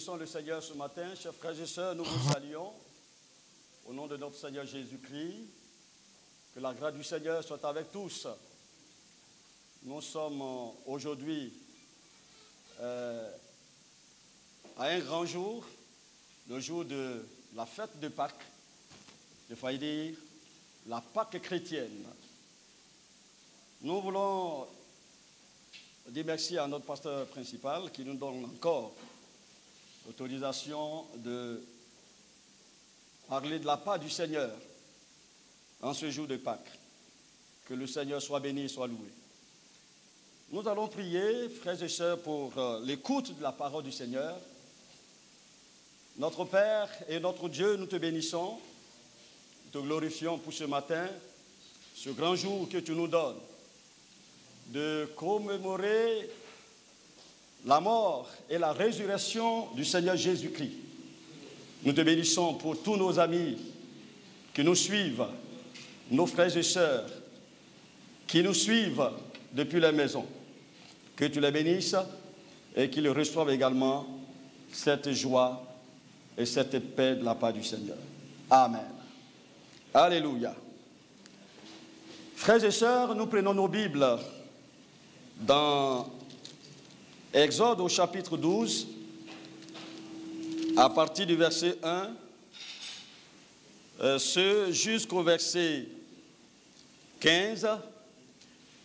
bénissons le Seigneur ce matin. Chers frères et sœurs, nous vous saluons au nom de notre Seigneur Jésus-Christ. Que la grâce du Seigneur soit avec tous. Nous sommes aujourd'hui à un grand jour, le jour de la fête de Pâques. Il faut dire la Pâque chrétienne. Nous voulons dire merci à notre pasteur principal qui nous donne encore l'autorisation de parler de la part du Seigneur en ce jour de Pâques. Que le Seigneur soit béni et soit loué. Nous allons prier, frères et sœurs, pour l'écoute de la parole du Seigneur. Notre Père et notre Dieu, nous te bénissons, nous te glorifions pour ce matin, ce grand jour que tu nous donnes, de commémorer la mort et la résurrection du Seigneur Jésus-Christ. Nous te bénissons pour tous nos amis qui nous suivent, nos frères et sœurs qui nous suivent depuis la maison. Que tu les bénisses et qu'ils reçoivent également cette joie et cette paix de la part du Seigneur. Amen. Alléluia. Frères et sœurs, nous prenons nos Bibles dans Exode au chapitre 12, à partir du verset 1, jusqu'au verset 15,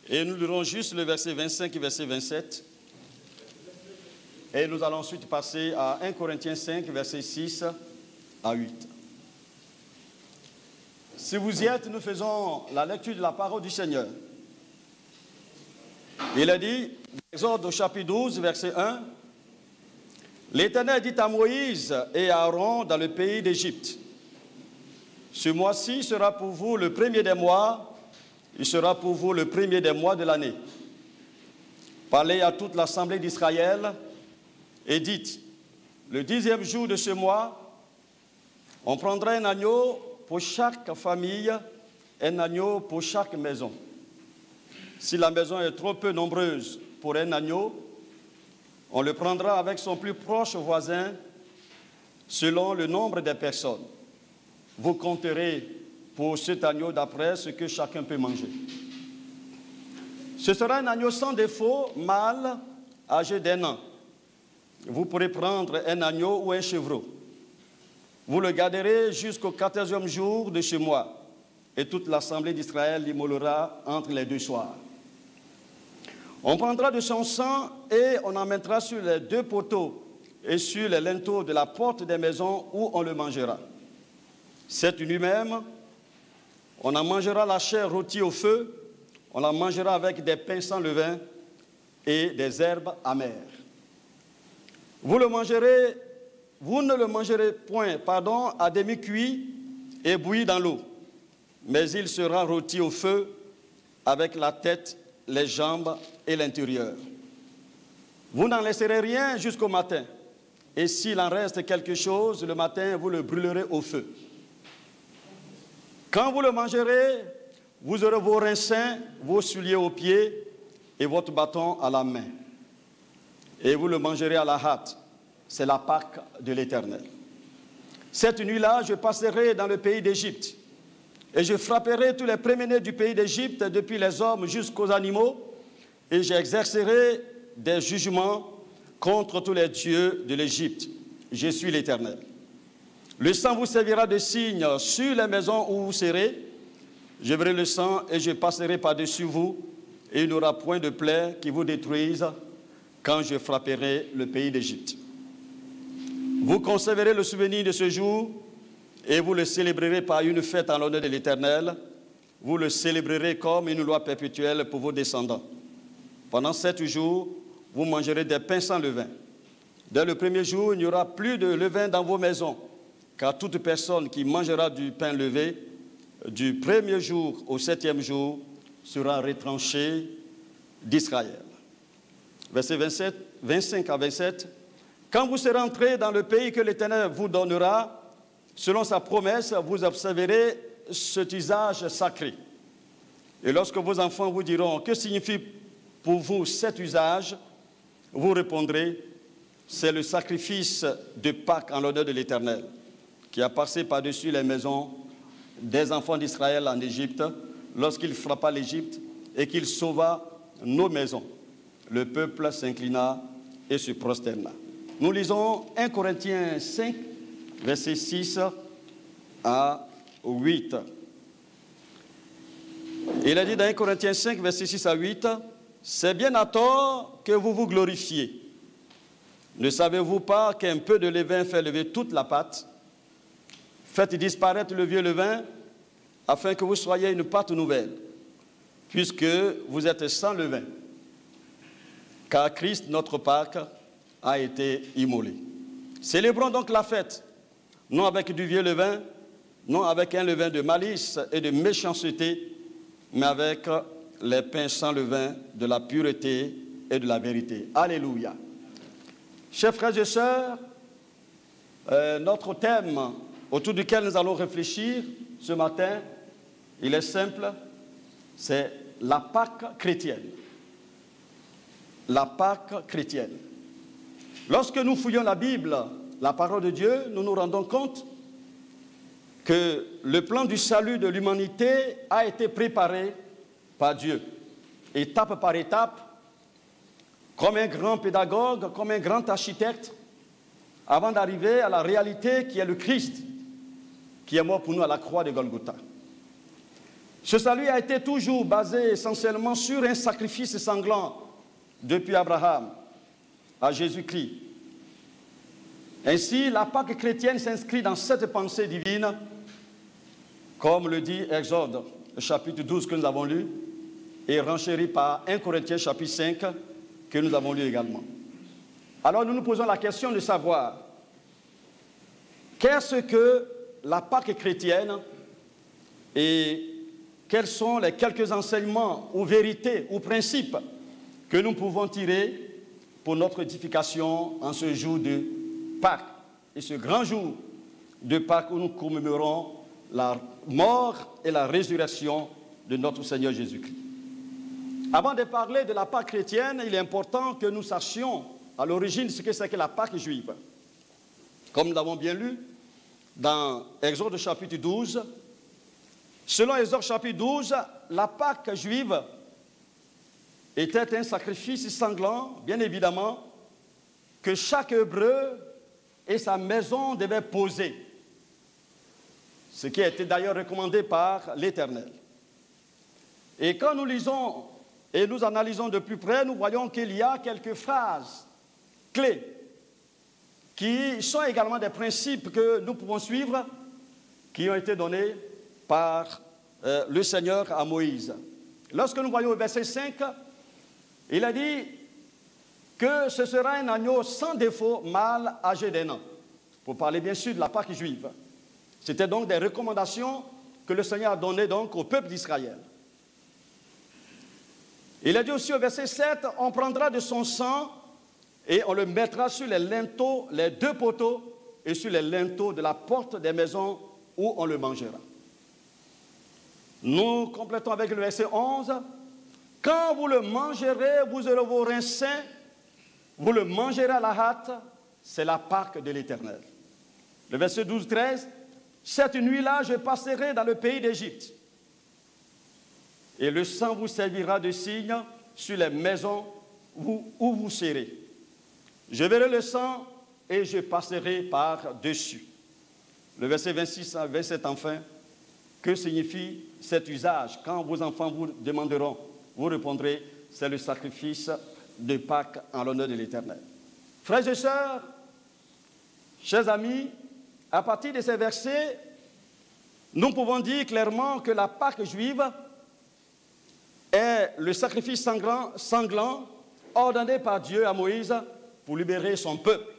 et nous lirons juste le verset 25 et verset 27, et nous allons ensuite passer à 1 Corinthiens 5, verset 6 à 8. Si vous y êtes, nous faisons la lecture de la parole du Seigneur. Il a dit, Exode au chapitre 12, verset 1, « L'Éternel dit à Moïse et à Aaron dans le pays d'Égypte, « Ce mois-ci sera pour vous le premier des mois, il sera pour vous le premier des mois de l'année. Parlez à toute l'assemblée d'Israël et dites, le 10e jour de ce mois, on prendra un agneau pour chaque famille, un agneau pour chaque maison. Si la maison est trop peu nombreuse pour un agneau, on le prendra avec son plus proche voisin selon le nombre des personnes. Vous compterez pour cet agneau d'après ce que chacun peut manger. Ce sera un agneau sans défaut, mâle, âgé d'1 an. Vous pourrez prendre un agneau ou un chevreau. Vous le garderez jusqu'au 14e jour de ce mois, et toute l'assemblée d'Israël l'immolera entre les 2 soirs. On prendra de son sang et on en mettra sur les 2 poteaux et sur les linteaux de la porte des maisons où on le mangera. Cette nuit même, on en mangera la chair rôtie au feu, on la mangera avec des pains sans levain et des herbes amères. Vous ne le mangerez point, à demi-cuit et bouilli dans l'eau, mais il sera rôti au feu avec la tête, les jambes et l'intérieur. Vous n'en laisserez rien jusqu'au matin, et s'il en reste quelque chose, le matin, vous le brûlerez au feu. Quand vous le mangerez, vous aurez vos reins sains, vos souliers aux pieds et votre bâton à la main. Et vous le mangerez à la hâte. C'est la Pâque de l'Éternel. Cette nuit-là, je passerai dans le pays d'Égypte et je frapperai tous les premiers-nés du pays d'Égypte, depuis les hommes jusqu'aux animaux, et j'exercerai des jugements contre tous les dieux de l'Égypte. Je suis l'Éternel. Le sang vous servira de signe sur les maisons où vous serez. Je verrai le sang et je passerai par-dessus vous, et il n'y aura point de plaie qui vous détruise quand je frapperai le pays d'Égypte. Vous conserverez le souvenir de ce jour et vous le célébrerez par une fête en l'honneur de l'Éternel. Vous le célébrerez comme une loi perpétuelle pour vos descendants. Pendant 7 jours, vous mangerez des pains sans levain. Dès le premier jour, il n'y aura plus de levain dans vos maisons, car toute personne qui mangera du pain levé du premier jour au 7e jour sera retranchée d'Israël. Versets 25 à 27. Quand vous serez entrés dans le pays que l'Éternel vous donnera, selon sa promesse, vous observerez cet usage sacré. Et lorsque vos enfants vous diront, que signifie pour vous cet usage, vous répondrez, c'est le sacrifice de Pâques en l'honneur de l'Éternel, qui a passé par-dessus les maisons des enfants d'Israël en Égypte, lorsqu'il frappa l'Égypte et qu'il sauva nos maisons. Le peuple s'inclina et se prosterna. Nous lisons 1 Corinthiens 5, versets 6 à 8. Il a dit dans 1 Corinthiens 5, versets 6 à 8, « C'est bien à tort que vous vous glorifiez. Ne savez-vous pas qu'un peu de levain fait lever toute la pâte? Faites disparaître le vieux levain, afin que vous soyez une pâte nouvelle, puisque vous êtes sans levain. Car Christ, notre Pâque, a été immolé. Célébrons donc la fête, non avec du vieux levain, non avec un levain de malice et de méchanceté, mais avec les pains sans levain de la pureté et de la vérité. » Alléluia. Chers frères et sœurs, notre thème autour duquel nous allons réfléchir ce matin, il est simple, c'est la Pâque chrétienne. La Pâque chrétienne. Lorsque nous fouillons la Bible, la parole de Dieu, nous nous rendons compte que le plan du salut de l'humanité a été préparé par Dieu, étape par étape, comme un grand pédagogue, comme un grand architecte, avant d'arriver à la réalité qui est le Christ, qui est mort pour nous à la croix de Golgotha. Ce salut a été toujours basé essentiellement sur un sacrifice sanglant, depuis Abraham à Jésus-Christ. Ainsi, la Pâque chrétienne s'inscrit dans cette pensée divine, comme le dit Exode, chapitre 12 que nous avons lu, et renchéri par 1 Corinthiens chapitre 5 que nous avons lu également. Alors nous nous posons la question de savoir qu'est-ce que la Pâque chrétienne et quels sont les quelques enseignements ou vérités ou principes que nous pouvons tirer pour notre édification en ce jour de Pâques et ce grand jour de Pâques où nous commémorons la mort et la résurrection de notre Seigneur Jésus-Christ. Avant de parler de la Pâque chrétienne, il est important que nous sachions à l'origine ce que c'est que la Pâque juive. Comme nous l'avons bien lu dans Exode chapitre 12, selon Exode chapitre 12, la Pâque juive était un sacrifice sanglant, bien évidemment, que chaque Hébreu et sa maison devaient poser, ce qui a été d'ailleurs recommandé par l'Éternel. Et quand nous lisons et nous analysons de plus près, nous voyons qu'il y a quelques phrases clés qui sont également des principes que nous pouvons suivre, qui ont été donnés par le Seigneur à Moïse. Lorsque nous voyons au verset 5, il a dit que ce sera un agneau sans défaut, mâle, âgé d'1 an. Pour parler bien sûr de la Pâque juive. C'était donc des recommandations que le Seigneur a données donc au peuple d'Israël. Il a dit aussi au verset 7, on prendra de son sang et on le mettra sur les linteaux, les deux poteaux et sur les linteaux de la porte des maisons où on le mangera. Nous complétons avec le verset 11. Quand vous le mangerez, vous aurez vos reins sains, vous le mangerez à la hâte, c'est la Pâque de l'Éternel. Le verset 12-13, cette nuit-là, je passerai dans le pays d'Égypte. Et le sang vous servira de signe sur les maisons où vous serez. Je verrai le sang et je passerai par-dessus. Le verset 26 à 27 enfin, que signifie cet usage? Quand vos enfants vous demanderont, vous répondrez, c'est le sacrifice de Pâques en l'honneur de l'Éternel. Frères et sœurs, chers amis, à partir de ces versets, nous pouvons dire clairement que la Pâque juive est le sacrifice sanglant ordonné par Dieu à Moïse pour libérer son peuple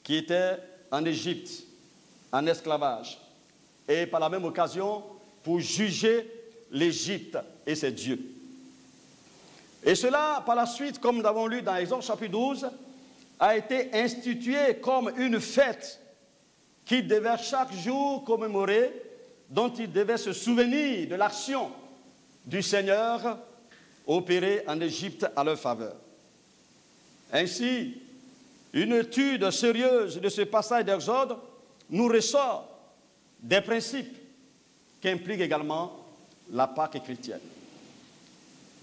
qui était en Égypte, en esclavage, et par la même occasion pour juger l'Égypte et ses dieux. Et cela, par la suite, comme nous l'avons lu dans Exode chapitre 12, a été institué comme une fête qui devait chaque jour commémorer, dont il devait se souvenir de l'action du Seigneur opérée en Égypte à leur faveur. Ainsi, une étude sérieuse de ce passage d'Exode nous ressort des principes qui impliquent également la Pâque chrétienne.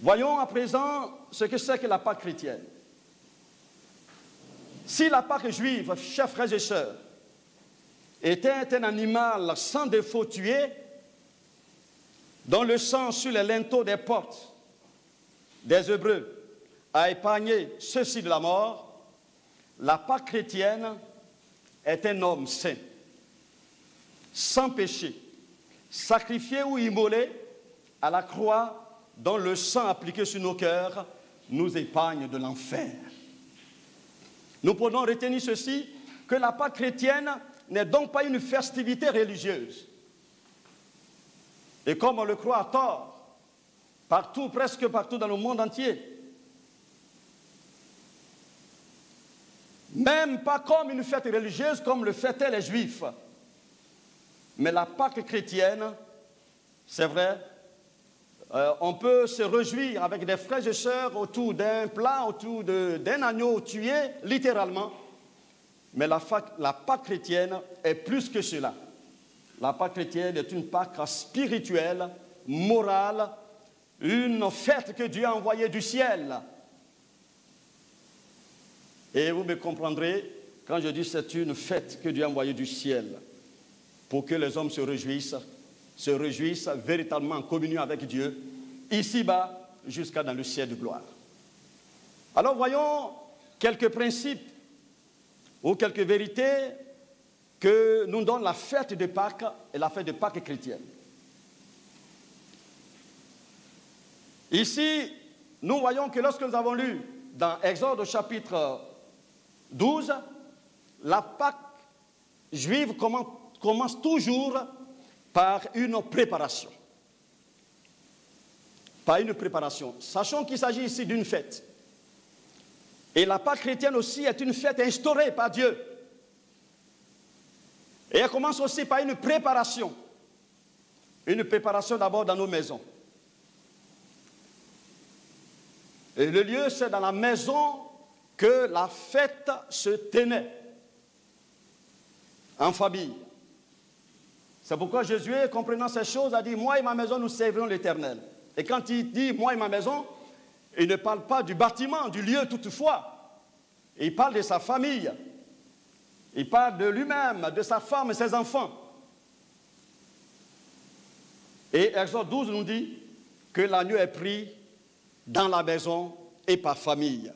Voyons à présent ce que c'est que la Pâque chrétienne. Si la Pâque juive, chers frères et sœurs, était un animal sans défaut tué, dont le sang sur les linteaux des portes des Hébreux a épargné ceux-ci de la mort, la Pâque chrétienne est un homme saint, sans péché, sacrifié ou immolé à la croix, dont le sang appliqué sur nos cœurs nous épargne de l'enfer. Nous pouvons retenir ceci, que la Pâque chrétienne n'est donc pas une festivité religieuse. Et comme on le croit à tort, partout, presque partout dans le monde entier, même pas comme une fête religieuse comme le fêtaient les Juifs. Mais la Pâque chrétienne, c'est vrai, on peut se réjouir avec des frères et sœurs autour d'un plat, autour d'un agneau tué, littéralement. Mais la Pâque chrétienne est plus que cela. La Pâque chrétienne est une Pâque spirituelle, morale, une fête que Dieu a envoyée du ciel. Et vous me comprendrez quand je dis que c'est une fête que Dieu a envoyée du ciel pour que les hommes se réjouissent véritablement en communion avec Dieu, ici-bas jusqu'à dans le ciel de gloire. Alors voyons quelques principes ou quelques vérités que nous donne la fête de Pâques et la fête de Pâques chrétienne. Ici, nous voyons que lorsque nous avons lu dans Exode au chapitre 12, la Pâque juive commence toujours par une préparation. Par une préparation. Sachons qu'il s'agit ici d'une fête. Et la Pâque chrétienne aussi est une fête instaurée par Dieu. Et elle commence aussi par une préparation. Une préparation d'abord dans nos maisons. Et le lieu, c'est dans la maison que la fête se tenait. En famille. C'est pourquoi Jésus, comprenant ces choses, a dit « Moi et ma maison, nous servirons l'Éternel ». Et quand il dit « Moi et ma maison », il ne parle pas du bâtiment, du lieu toutefois. Il parle de sa famille. Il parle de lui-même, de sa femme et ses enfants. Et Exode 12 nous dit que l'agneau est pris dans la maison et par famille.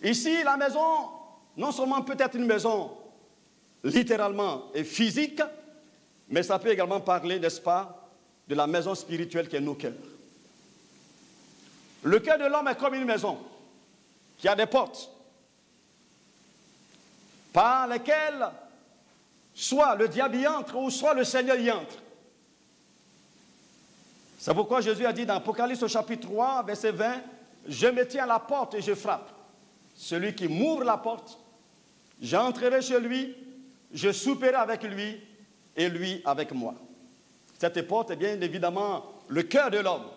Ici, la maison, non seulement peut être une maison littéralement et physique, mais ça peut également parler, n'est-ce pas, de la maison spirituelle qui est nos cœurs. Le cœur de l'homme est comme une maison qui a des portes par lesquelles soit le diable y entre ou soit le Seigneur y entre. C'est pourquoi Jésus a dit dans Apocalypse au chapitre 3, verset 20, « Je me tiens à la porte et je frappe. Celui qui m'ouvre la porte, j'entrerai chez lui, je souperai avec lui et lui avec moi. » Cette porte est bien évidemment le cœur de l'homme.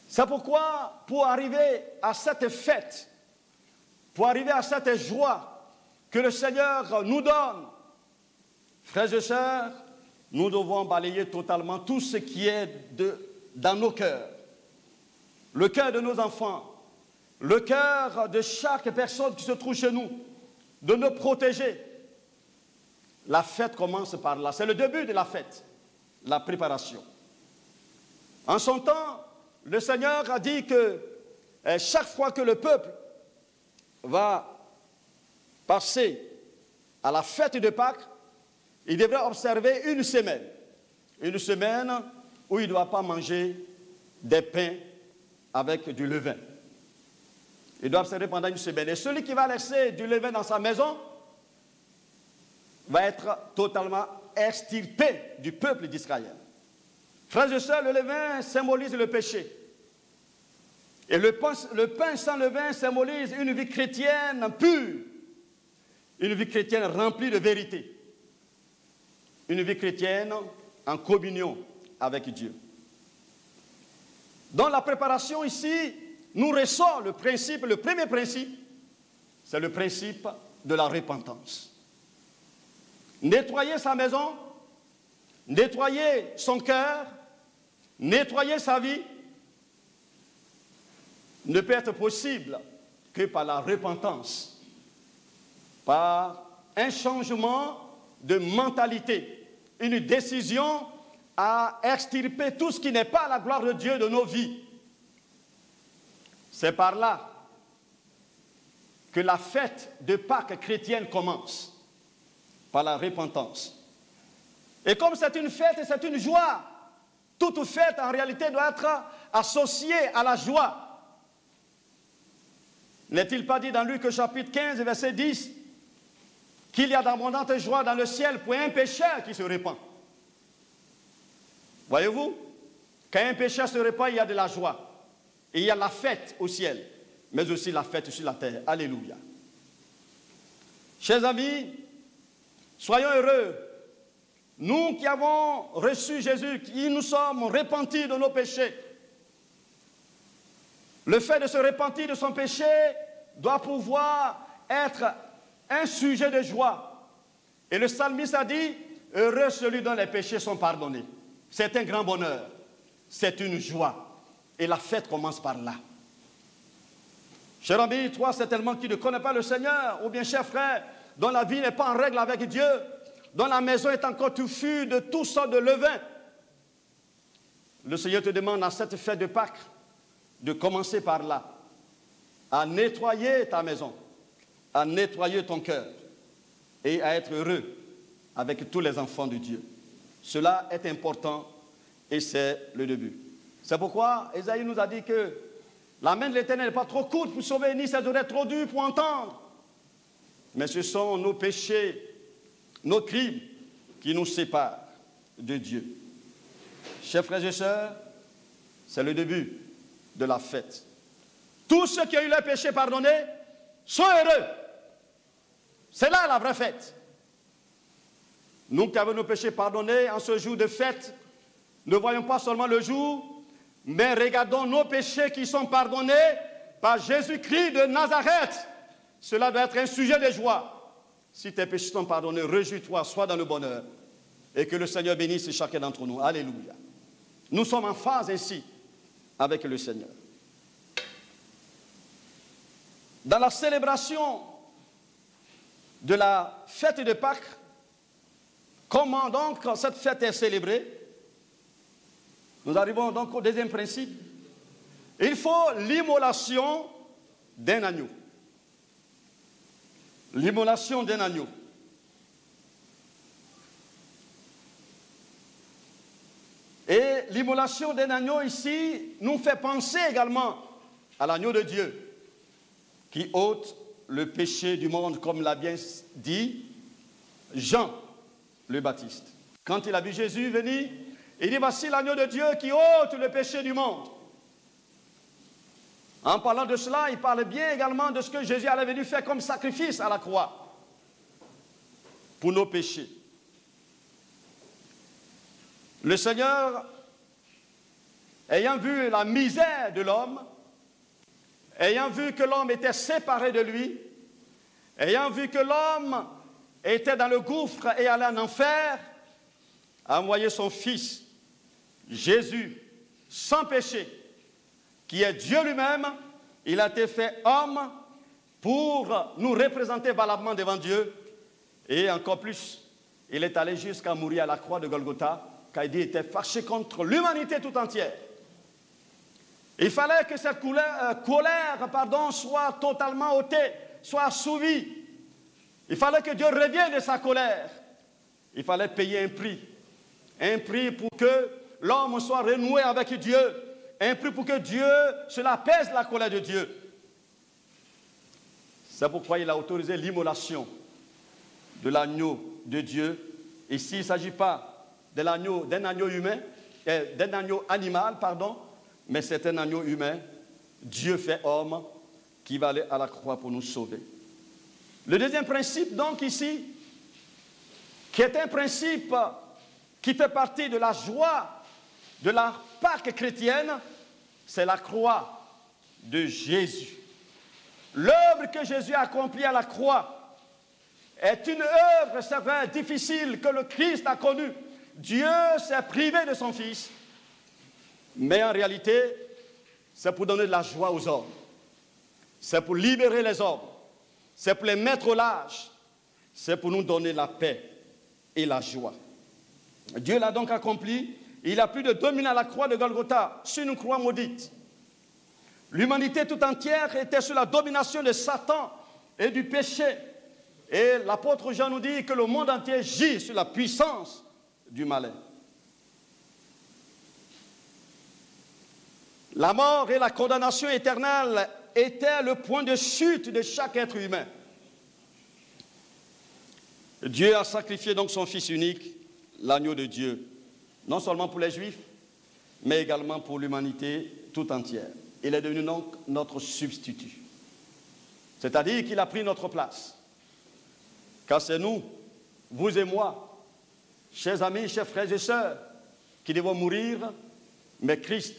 C'est pourquoi, pour arriver à cette fête, pour arriver à cette joie que le Seigneur nous donne, frères et sœurs, nous devons balayer totalement tout ce qui est dans nos cœurs. Le cœur de nos enfants, le cœur de chaque personne qui se trouve chez nous, de nous protéger. La fête commence par là. C'est le début de la fête, la préparation. En son temps, le Seigneur a dit que chaque fois que le peuple va passer à la fête de Pâques, il devrait observer une semaine où il ne doit pas manger des pains avec du levain. Il doit observer pendant une semaine. Et celui qui va laisser du levain dans sa maison va être totalement extirpé du peuple d'Israël. Frères et sœurs, le levain symbolise le péché. Et le pain sans levain symbolise une vie chrétienne pure. Une vie chrétienne remplie de vérité. Une vie chrétienne en communion avec Dieu. Dans la préparation ici, nous ressort le principe, le premier principe, c'est le principe de la repentance. Nettoyer sa maison, nettoyer son cœur, nettoyer sa vie, ne peut être possible que par la repentance, par un changement de mentalité, une décision à extirper tout ce qui n'est pas la gloire de Dieu de nos vies. C'est par là que la fête de Pâques chrétienne commence, par la repentance. Et comme c'est une fête et c'est une joie, toute fête en réalité doit être associée à la joie. N'est-il pas dit dans Luc chapitre 15, verset 10, qu'il y a d'abondantes joies dans le ciel pour un pécheur qui se répand? Voyez-vous, quand un pécheur se répand, il y a de la joie. Et il y a la fête au ciel, mais aussi la fête sur la terre. Alléluia. Chers amis, soyons heureux. Nous qui avons reçu Jésus, qui nous sommes repentis de nos péchés, le fait de se repentir de son péché doit pouvoir être un sujet de joie. Et le psalmiste a dit, heureux celui dont les péchés sont pardonnés. C'est un grand bonheur, c'est une joie. Et la fête commence par là. Cher ami, toi certainement qui ne connais pas le Seigneur, ou bien cher frère, dont la vie n'est pas en règle avec Dieu, dont la maison est encore touffue de toutes sortes de levain, le Seigneur te demande à cette fête de Pâques de commencer par là, à nettoyer ta maison, à nettoyer ton cœur et à être heureux avec tous les enfants de Dieu. Cela est important et c'est le début. C'est pourquoi Ésaïe nous a dit que la main de l'Éternel n'est pas trop courte pour sauver, ni ses oreilles trop dures pour entendre. Mais ce sont nos péchés, nos crimes qui nous séparent de Dieu. Chers frères et sœurs, c'est le début de la fête. Tous ceux qui ont eu leurs péchés pardonnés sont heureux. C'est là la vraie fête. Nous qui avons nos péchés pardonnés en ce jour de fête, ne voyons pas seulement le jour, mais regardons nos péchés qui sont pardonnés par Jésus-Christ de Nazareth. Cela doit être un sujet de joie. Si tes péchés sont pardonnés, réjouis-toi, sois dans le bonheur. Et que le Seigneur bénisse chacun d'entre nous. Alléluia. Nous sommes en phase ainsi avec le Seigneur. Dans la célébration de la fête de Pâques, comment donc cette fête est célébrée? Nous arrivons donc au deuxième principe. Il faut l'immolation d'un agneau. L'immolation d'un agneau. Et l'immolation d'un agneau ici nous fait penser également à l'agneau de Dieu qui ôte le péché du monde, comme l'a bien dit Jean le Baptiste. Quand il a vu Jésus venir, il dit, voici l'agneau de Dieu qui ôte le péché du monde. En parlant de cela, il parle bien également de ce que Jésus allait venir faire comme sacrifice à la croix pour nos péchés. Le Seigneur, ayant vu la misère de l'homme, ayant vu que l'homme était séparé de lui, ayant vu que l'homme était dans le gouffre et allait en enfer, a envoyé son Fils, Jésus, sans péché, qui est Dieu lui-même. Il a été fait homme pour nous représenter valablement devant Dieu. Et encore plus, il est allé jusqu'à mourir à la croix de Golgotha, car il était fâché contre l'humanité tout entière. Il fallait que cette colère soit totalement ôtée, soit assouvie. Il fallait que Dieu revienne de sa colère. Il fallait payer un prix pour que l'homme soit renoué avec Dieu, un prix pour que Dieu, cela pèse la colère de Dieu. C'est pourquoi il a autorisé l'immolation de l'agneau de Dieu. Ici, il ne s'agit pas d'un agneau humain, d'un agneau animal, mais c'est un agneau humain, Dieu fait homme, qui va aller à la croix pour nous sauver. Le deuxième principe, donc, ici, qui est un principe qui fait partie de la joie de la Pâque chrétienne, c'est la croix de Jésus. L'œuvre que Jésus a accomplie à la croix est une œuvre, c'est vrai, difficile que le Christ a connue. Dieu s'est privé de son Fils, mais en réalité, c'est pour donner de la joie aux hommes. C'est pour libérer les hommes. C'est pour les mettre au large. C'est pour nous donner la paix et la joie. Dieu l'a donc accompli. Il a plus de 2000 ans à la croix de Golgotha, sur une croix maudite. L'humanité tout entière était sous la domination de Satan et du péché. Et l'apôtre Jean nous dit que le monde entier gît sur la puissance du malin. La mort et la condamnation éternelle étaient le point de chute de chaque être humain. Dieu a sacrifié donc son Fils unique, l'agneau de Dieu, non seulement pour les Juifs, mais également pour l'humanité tout entière. Il est devenu donc notre substitut. C'est-à-dire qu'il a pris notre place. Car c'est nous, vous et moi, chers amis, chers frères et sœurs, qui devons mourir, mais Christ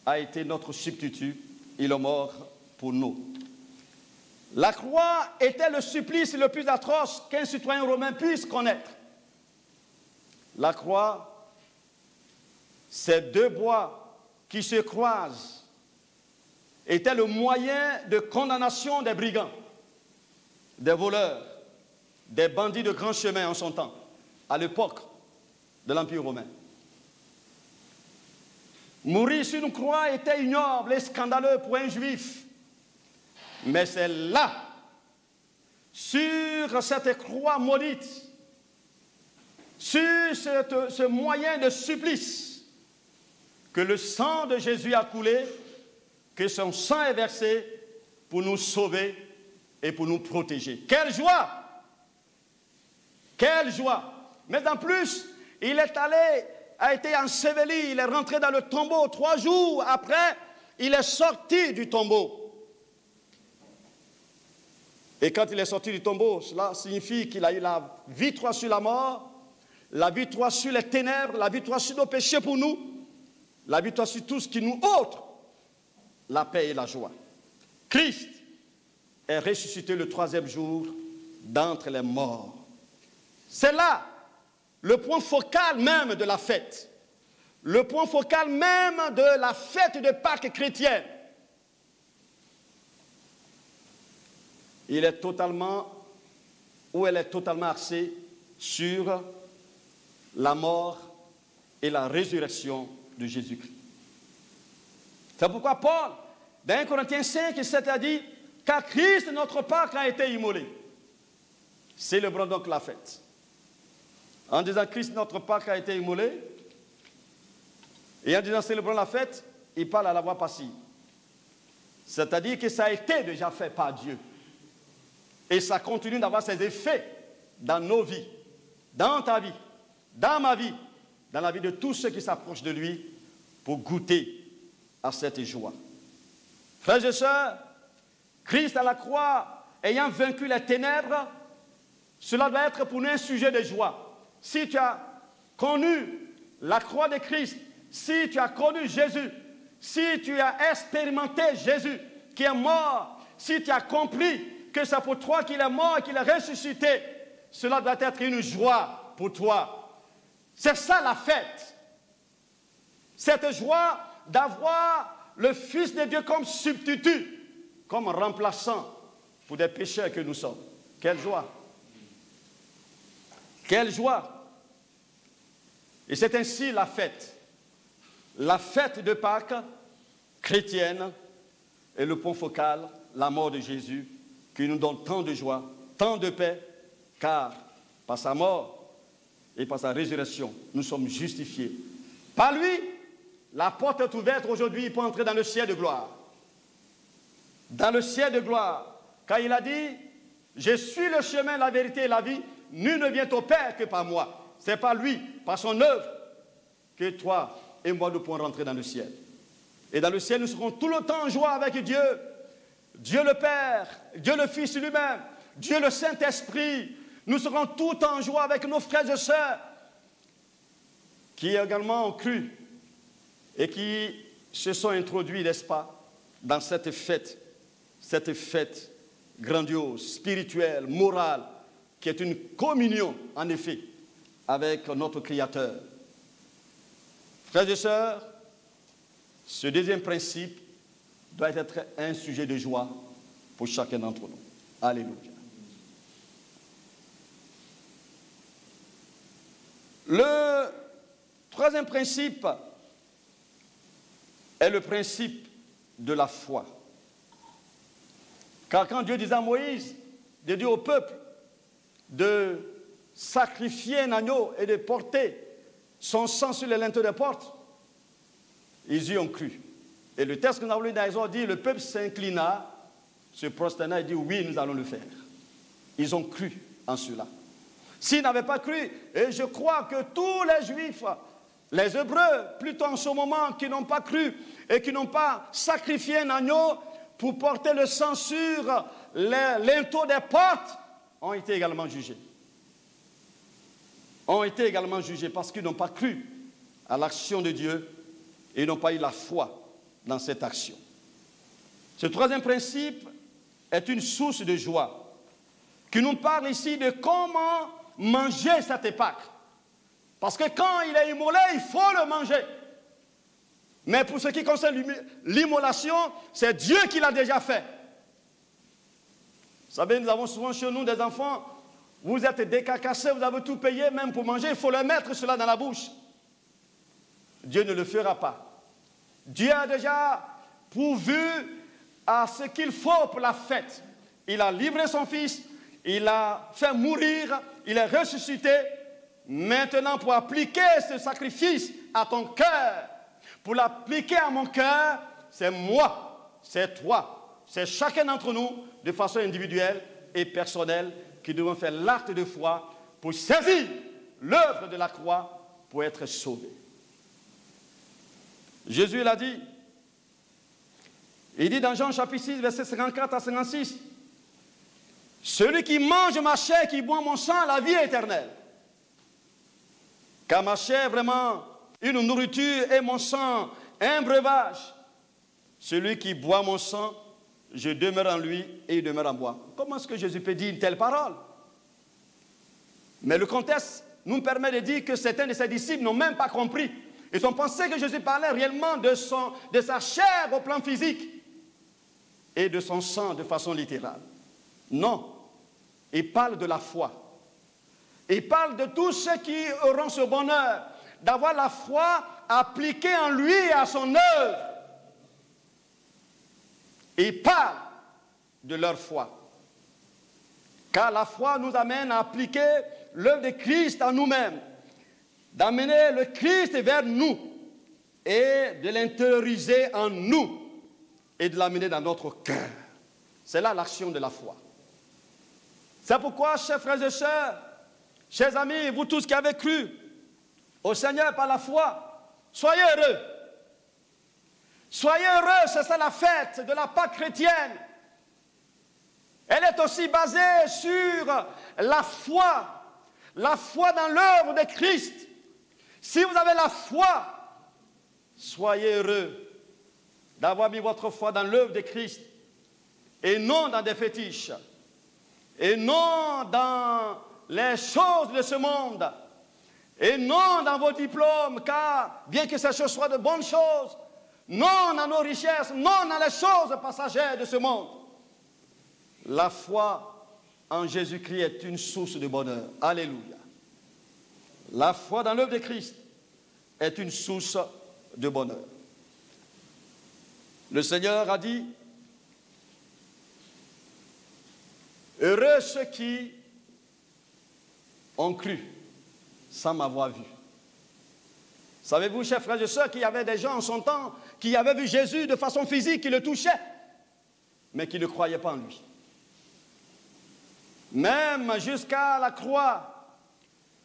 a été notre substitut. Il est mort pour nous. La croix était le supplice le plus atroce qu'un citoyen romain puisse connaître. La croix, c'est deux bois qui se croisent, était le moyen de condamnation des brigands, des voleurs, des bandits de grand chemin en son temps, à l'époque de l'Empire romain. Mourir sur une croix était ignoble et scandaleux pour un juif. Mais c'est là, sur cette croix maudite, sur ce moyen de supplice, que le sang de Jésus a coulé, que son sang est versé pour nous sauver et pour nous protéger. Quelle joie! Quelle joie! Mais en plus, il est allé, a été enseveli, il est rentré dans le tombeau. 3 jours après, il est sorti du tombeau. Et quand il est sorti du tombeau, cela signifie qu'il a eu la victoire sur la mort, la victoire sur les ténèbres, la victoire sur nos péchés pour nous, la victoire sur tout ce qui nous ôte la paix et la joie. Christ est ressuscité le 3e jour d'entre les morts. C'est là le point focal même de la fête. Le point focal même de la fête de Pâques chrétienne. Elle est totalement axée sur la mort et la résurrection de Jésus-Christ. C'est pourquoi Paul, dans 1 Corinthiens 5, 7 a dit, car Christ, notre Pâques, a été immolé. Célébrons donc la fête. En disant Christ, notre Pâques, a été immolé, et en disant célébrons la fête, il parle à la voix passive. C'est-à-dire que ça a été déjà fait par Dieu. Et ça continue d'avoir ses effets dans nos vies, dans ta vie, dans ma vie, dans la vie de tous ceux qui s'approchent de lui pour goûter à cette joie. Frères et sœurs, Christ à la croix, ayant vaincu les ténèbres, cela doit être pour nous un sujet de joie. Si tu as connu la croix de Christ, si tu as connu Jésus, si tu as expérimenté Jésus qui est mort, si tu as compris que c'est pour toi qu'il est mort et qu'il est ressuscité, cela doit être une joie pour toi. C'est ça la fête. Cette joie d'avoir le Fils de Dieu comme substitut, comme remplaçant pour des pécheurs que nous sommes. Quelle joie! Quelle joie! Et c'est ainsi la fête. La fête de Pâques chrétienne est le point focal, la mort de Jésus, qui nous donne tant de joie, tant de paix, car par sa mort et par sa résurrection, nous sommes justifiés. Par lui, la porte est ouverte aujourd'hui pour entrer dans le ciel de gloire. Dans le ciel de gloire, car il a dit, je suis le chemin, la vérité et la vie, nul ne vient au Père que par moi. C'est par lui, par son œuvre, que toi et moi nous pourrons rentrer dans le ciel. Et dans le ciel, nous serons tout le temps en joie avec Dieu. Dieu le Père, Dieu le Fils lui-même, Dieu le Saint-Esprit. Nous serons tout en joie avec nos frères et sœurs qui également ont cru et qui se sont introduits, n'est-ce pas, dans cette fête grandiose, spirituelle, morale, qui est une communion, en effet, avec notre Créateur. Frères et sœurs, ce deuxième principe doit être un sujet de joie pour chacun d'entre nous. Alléluia. Le troisième principe est le principe de la foi. Car quand Dieu disait à Moïse de dire au peuple de sacrifier un agneau et de porter son sang sur les linteaux des portes, ils y ont cru. Et le texte que nous avons lu dans Exode dit, le peuple s'inclina, se prosterna et dit, oui, nous allons le faire. Ils ont cru en cela. S'ils n'avaient pas cru, et je crois que tous les Juifs, les Hébreux, plutôt en ce moment, qui n'ont pas cru et qui n'ont pas sacrifié un agneau pour porter le sang sur les linteaux des portes, ont été également jugés. Ont été également jugés parce qu'ils n'ont pas cru à l'action de Dieu et n'ont pas eu la foi dans cette action. Ce troisième principe est une source de joie qui nous parle ici de comment manger cette Pâque. Parce que quand il est immolé, il faut le manger. Mais pour ce qui concerne l'immolation, c'est Dieu qui l'a déjà fait. Vous savez, nous avons souvent chez nous des enfants, vous êtes décarcassés, vous avez tout payé, même pour manger, il faut leur mettre cela dans la bouche. Dieu ne le fera pas. Dieu a déjà pourvu à ce qu'il faut pour la fête. Il a livré son fils, il l'a fait mourir, il est ressuscité. Maintenant, pour appliquer ce sacrifice à ton cœur, pour l'appliquer à mon cœur, c'est moi, c'est toi, c'est chacun d'entre nous, de façon individuelle et personnelle, qui devons faire l'acte de foi pour saisir l'œuvre de la croix pour être sauvés. Jésus l'a dit. Il dit dans Jean chapitre 6, versets 54 à 56, « Celui qui mange ma chair, qui boit mon sang, a la vie éternelle. Car ma chair est vraiment une nourriture et mon sang un breuvage. Celui qui boit mon sang, je demeure en lui et il demeure en moi. » Comment est-ce que Jésus peut dire une telle parole? Mais le contexte nous permet de dire que certains de ses disciples n'ont même pas compris. Ils ont pensé que Jésus parlait réellement de sa chair au plan physique et de son sang de façon littérale. Non, il parle de la foi. Il parle de tous ceux qui auront ce bonheur d'avoir la foi appliquée en lui et à son œuvre. Il parle de leur foi. Car la foi nous amène à appliquer l'œuvre de Christ en nous-mêmes, d'amener le Christ vers nous et de l'intérioriser en nous et de l'amener dans notre cœur. C'est là l'action de la foi. C'est pourquoi, chers frères et sœurs, chers amis, vous tous qui avez cru au Seigneur par la foi, soyez heureux. Soyez heureux, c'est ça la fête de la Pâque chrétienne. Elle est aussi basée sur la foi dans l'œuvre de Christ. Si vous avez la foi, soyez heureux d'avoir mis votre foi dans l'œuvre de Christ et non dans des fétiches et non dans les choses de ce monde et non dans vos diplômes, car bien que ces choses soient de bonnes choses, non dans nos richesses, non dans les choses passagères de ce monde. La foi en Jésus-Christ est une source de bonheur. Alléluia. La foi dans l'œuvre de Christ est une source de bonheur. Le Seigneur a dit, heureux ceux qui ont cru sans m'avoir vu. Savez-vous, chers frères et sœurs, qu'il y avait des gens en son temps qui avaient vu Jésus de façon physique, qui le touchaient, mais qui ne croyaient pas en lui. Même jusqu'à la croix,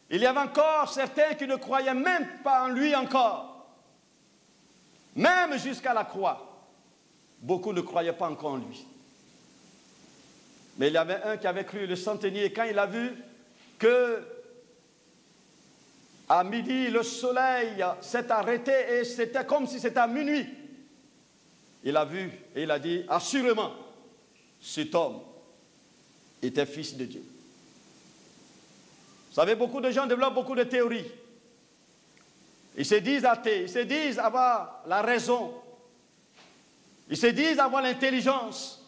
il y avait encore certains qui ne croyaient même pas en lui encore. Même jusqu'à la croix, beaucoup ne croyaient pas encore en lui. Mais il y avait un qui avait cru, le centenier, et quand il a vu que à midi, le soleil s'est arrêté et c'était comme si c'était à minuit. il a vu et il a dit, assurément, cet homme était fils de Dieu. Vous savez, beaucoup de gens développent beaucoup de théories. Ils se disent athées, ils se disent avoir la raison, ils se disent avoir l'intelligence.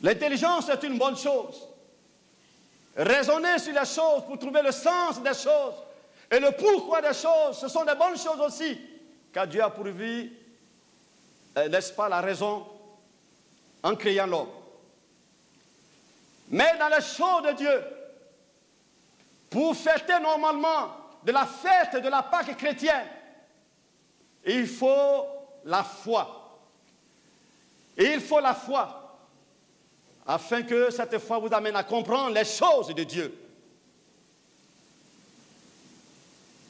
L'intelligence est une bonne chose. Raisonner sur les choses pour trouver le sens des choses et le pourquoi des choses, ce sont des bonnes choses aussi, car Dieu a pourvu, n'est-ce pas, la raison en créant l'homme. Mais dans les choses de Dieu, pour fêter normalement de la fête de la Pâque chrétienne, il faut la foi. Et il faut la foi, afin que cette foi vous amène à comprendre les choses de Dieu.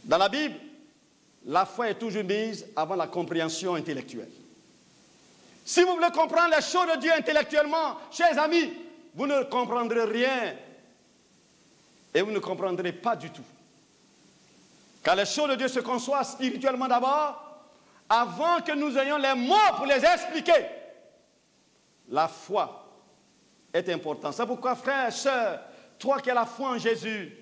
Dans la Bible, la foi est toujours mise avant la compréhension intellectuelle. Si vous voulez comprendre les choses de Dieu intellectuellement, chers amis, vous ne comprendrez rien et vous ne comprendrez pas du tout. Car les choses de Dieu se conçoivent spirituellement d'abord, avant que nous ayons les mots pour les expliquer. La foi est importante. C'est pourquoi, frères, sœurs, toi qui as la foi en Jésus,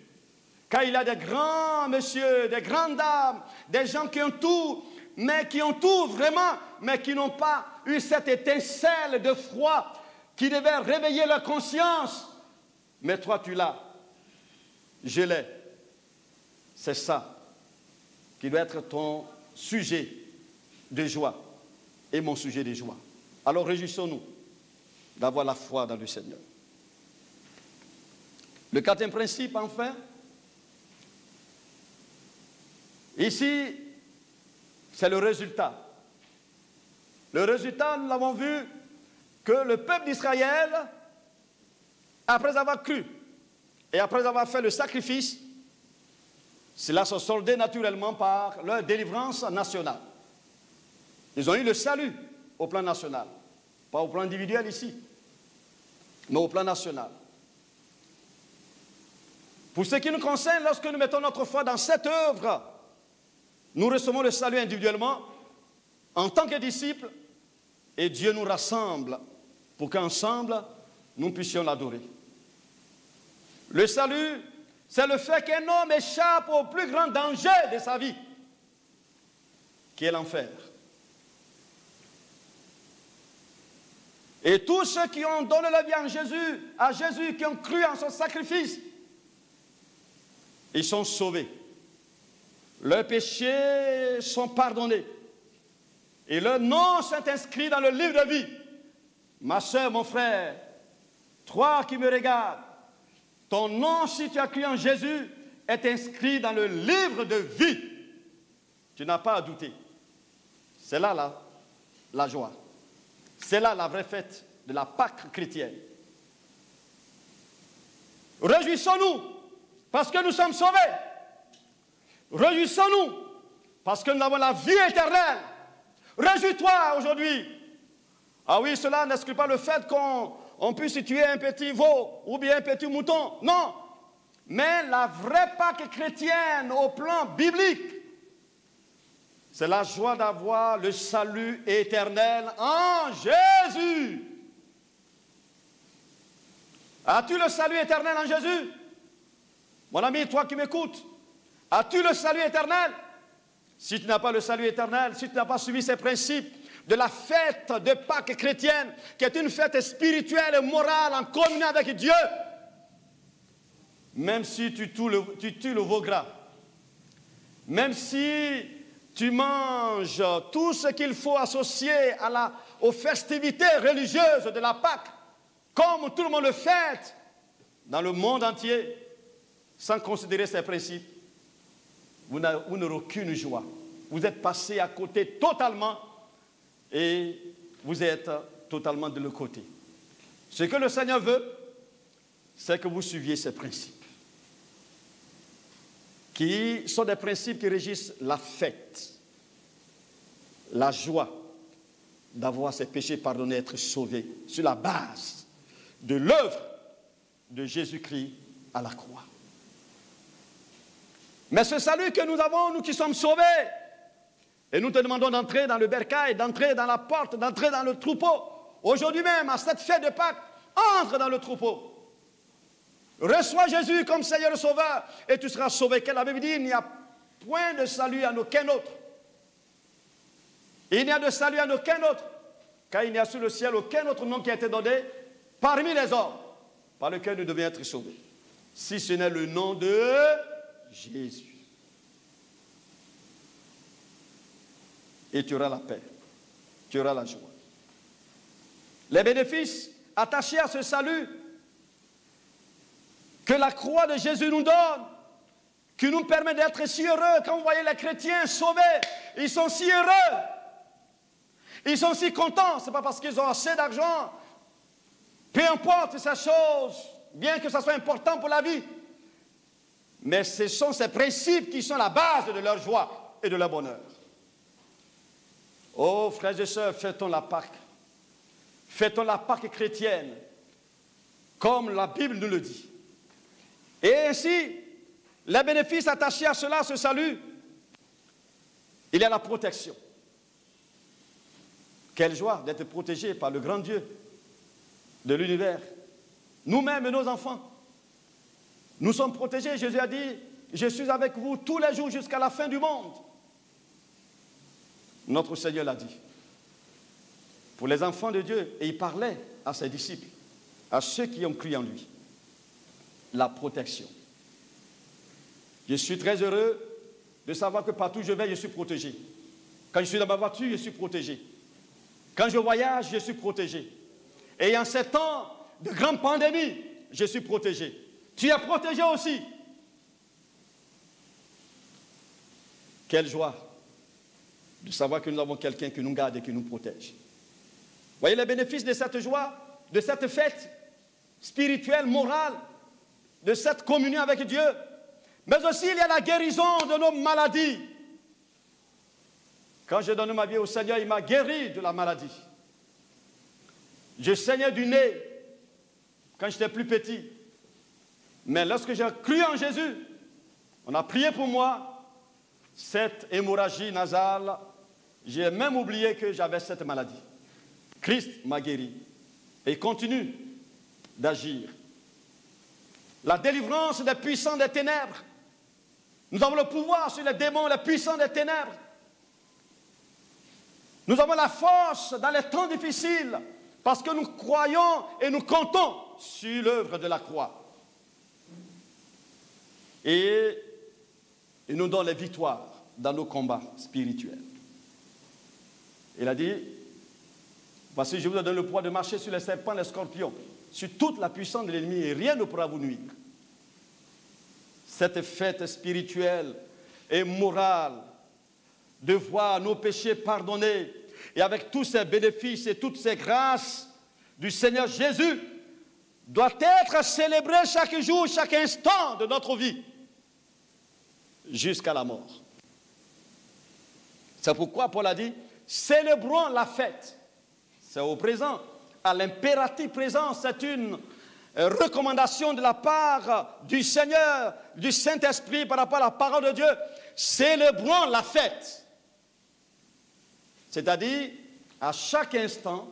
car il y a des grands messieurs, des grandes dames, des gens qui ont tout, mais qui ont tout vraiment, mais qui n'ont pas eu cette étincelle de foi qui devait réveiller leur conscience. Mais toi, tu l'as. Je l'ai. C'est ça qui doit être ton sujet de joie et mon sujet de joie. Alors réjouissons-nous d'avoir la foi dans le Seigneur. Le quatrième principe, enfin, ici, c'est le résultat. Le résultat, nous l'avons vu, que le peuple d'Israël, après avoir cru et après avoir fait le sacrifice, cela se soldait naturellement par leur délivrance nationale. Ils ont eu le salut au plan national, pas au plan individuel ici, mais au plan national. Pour ce qui nous concerne, lorsque nous mettons notre foi dans cette œuvre, nous recevons le salut individuellement en tant que disciples et Dieu nous rassemble pour qu'ensemble nous puissions l'adorer. Le salut, c'est le fait qu'un homme échappe au plus grand danger de sa vie, qui est l'enfer. Et tous ceux qui ont donné la vie à Jésus, qui ont cru en son sacrifice, ils sont sauvés. Leurs péchés sont pardonnés. Et leur nom s'est inscrit dans le livre de vie. Ma soeur, mon frère, toi qui me regardes, ton nom, si tu as cru en Jésus, est inscrit dans le livre de vie. Tu n'as pas à douter. C'est là la joie. C'est là la vraie fête de la Pâque chrétienne. Réjouissons-nous parce que nous sommes sauvés. Réjouissons-nous parce que nous avons la vie éternelle. Réjouis-toi aujourd'hui. Ah oui, cela n'exclut pas le fait qu'on puisse tuer un petit veau ou bien un petit mouton. Non. Mais la vraie Pâque chrétienne au plan biblique, c'est la joie d'avoir le salut éternel en Jésus. As-tu le salut éternel en Jésus? Mon ami, toi qui m'écoutes, as-tu le salut éternel? Si tu n'as pas le salut éternel, si tu n'as pas suivi ces principes de la fête de Pâques chrétienne, qui est une fête spirituelle et morale en communion avec Dieu, même si tu tues le veau gras, même si tu manges tout ce qu'il faut associer aux festivités religieuses de la Pâque, comme tout le monde le fête dans le monde entier, sans considérer ces principes, vous n'aurez aucune joie. Vous êtes passé à côté totalement et vous êtes totalement de l'autre côté. Ce que le Seigneur veut, c'est que vous suiviez ces principes, qui sont des principes qui régissent la fête, la joie d'avoir ses péchés pardonnés, être sauvé sur la base de l'œuvre de Jésus-Christ à la croix. Mais ce salut que nous avons, nous qui sommes sauvés, Et nous te demandons d'entrer dans le bercail, d'entrer dans la porte, d'entrer dans le troupeau. Aujourd'hui même, à cette fête de Pâques, entre dans le troupeau. Reçois Jésus comme Seigneur et Sauveur et tu seras sauvé. Car la Bible dit, il n'y a point de salut en aucun autre. Il n'y a de salut en aucun autre. Car il n'y a sur le ciel aucun autre nom qui a été donné parmi les hommes par lequel nous devons être sauvés. Si ce n'est le nom de Jésus. Et tu auras la paix. Tu auras la joie. Les bénéfices attachés à ce salut que la croix de Jésus nous donne, qui nous permet d'être si heureux. Quand vous voyez les chrétiens sauvés, ils sont si heureux. Ils sont si contents. Ce n'est pas parce qu'ils ont assez d'argent. Peu importe ces choses, bien que ça soit important pour la vie. Mais ce sont ces principes qui sont la base de leur joie et de leur bonheur. Oh, frères et sœurs, fêtons la Pâque. Fêtons la Pâque chrétienne, comme la Bible nous le dit. Et ainsi, les bénéfices attachés à cela, ce salut, il y a la protection. Quelle joie d'être protégé par le grand Dieu de l'univers. Nous-mêmes et nos enfants, nous sommes protégés. Jésus a dit, je suis avec vous tous les jours jusqu'à la fin du monde. Notre Seigneur l'a dit. Pour les enfants de Dieu, et il parlait à ses disciples, à ceux qui ont cru en lui. La protection. Je suis très heureux de savoir que partout où je vais, je suis protégé. Quand je suis dans ma voiture, je suis protégé. Quand je voyage, je suis protégé. Et en ces temps de grande pandémie, je suis protégé. Tu es protégé aussi. Quelle joie de savoir que nous avons quelqu'un qui nous garde et qui nous protège. Voyez les bénéfices de cette joie, de cette fête spirituelle, morale, de cette communion avec Dieu. Mais aussi, il y a la guérison de nos maladies. Quand j'ai donné ma vie au Seigneur, il m'a guéri de la maladie. Je saignais du nez quand j'étais plus petit. Mais lorsque j'ai cru en Jésus, on a prié pour moi, cette hémorragie nasale, j'ai même oublié que j'avais cette maladie. Christ m'a guéri et il continue d'agir. La délivrance des puissants des ténèbres. Nous avons le pouvoir sur les démons, les puissants des ténèbres. Nous avons la force dans les temps difficiles parce que nous croyons et nous comptons sur l'œuvre de la croix. Et il nous donne les victoires dans nos combats spirituels. Il a dit, voici, je vous donne le pouvoir de marcher sur les serpents, les scorpions, sur toute la puissance de l'ennemi et rien ne pourra vous nuire. Cette fête spirituelle et morale de voir nos péchés pardonnés et avec tous ces bénéfices et toutes ces grâces du Seigneur Jésus doit être célébrée chaque jour, chaque instant de notre vie jusqu'à la mort. C'est pourquoi Paul a dit, célébrons la fête. C'est au présent, à l'impératif présent, c'est une recommandation de la part du Seigneur, du Saint-Esprit par rapport à la parole de Dieu. Célébrons la fête. C'est-à-dire, à chaque instant,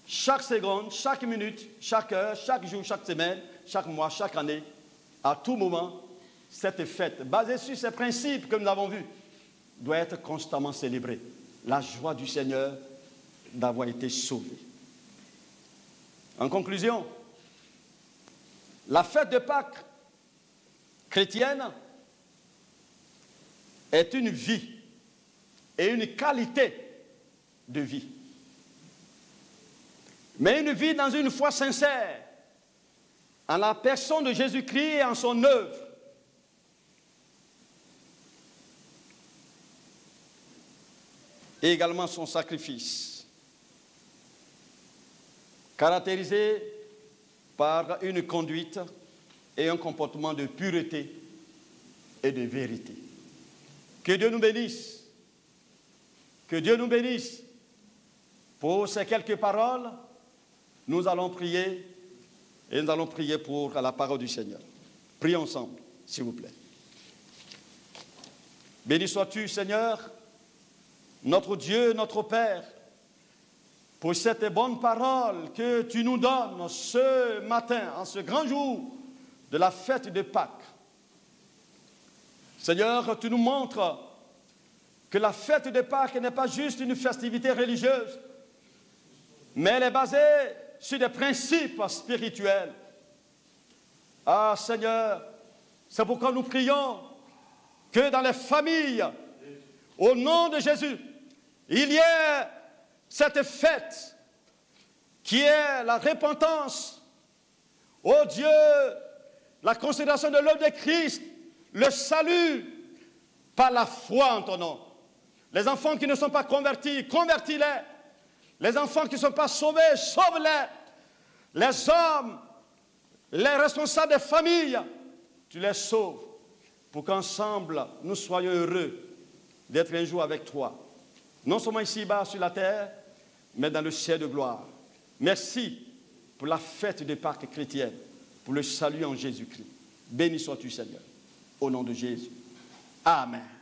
chaque seconde, chaque minute, chaque heure, chaque jour, chaque semaine, chaque mois, chaque année, à tout moment, cette fête, basée sur ces principes que nous avons vus, doit être constamment célébrée. La joie du Seigneur d'avoir été sauvé. En conclusion, la fête de Pâques chrétienne est une vie et une qualité de vie. Mais une vie dans une foi sincère, en la personne de Jésus-Christ et en son œuvre. Et également son sacrifice, caractérisé par une conduite et un comportement de pureté et de vérité. Que Dieu nous bénisse. Que Dieu nous bénisse. Pour ces quelques paroles, nous allons prier et nous allons prier pour la parole du Seigneur. Prions ensemble, s'il vous plaît. Béni sois-tu, Seigneur, notre Dieu, notre Père, pour cette bonne parole que tu nous donnes ce matin, en ce grand jour de la fête de Pâques. Seigneur, tu nous montres que la fête de Pâques n'est pas juste une festivité religieuse, mais elle est basée sur des principes spirituels. Ah Seigneur, c'est pourquoi nous prions que dans les familles, au nom de Jésus, il y ait cette fête qui est la repentance, oh Dieu, la considération de l'œuvre de Christ, le salut par la foi en ton nom. Les enfants qui ne sont pas convertis, convertis-les. Les enfants qui ne sont pas sauvés, sauve-les. Les hommes, les responsables des familles, tu les sauves pour qu'ensemble nous soyons heureux d'être un jour avec toi. Non seulement ici-bas sur la terre, mais dans le ciel de gloire. Merci pour la fête de Pâques chrétienne, pour le salut en Jésus-Christ. Béni sois-tu, Seigneur, au nom de Jésus. Amen.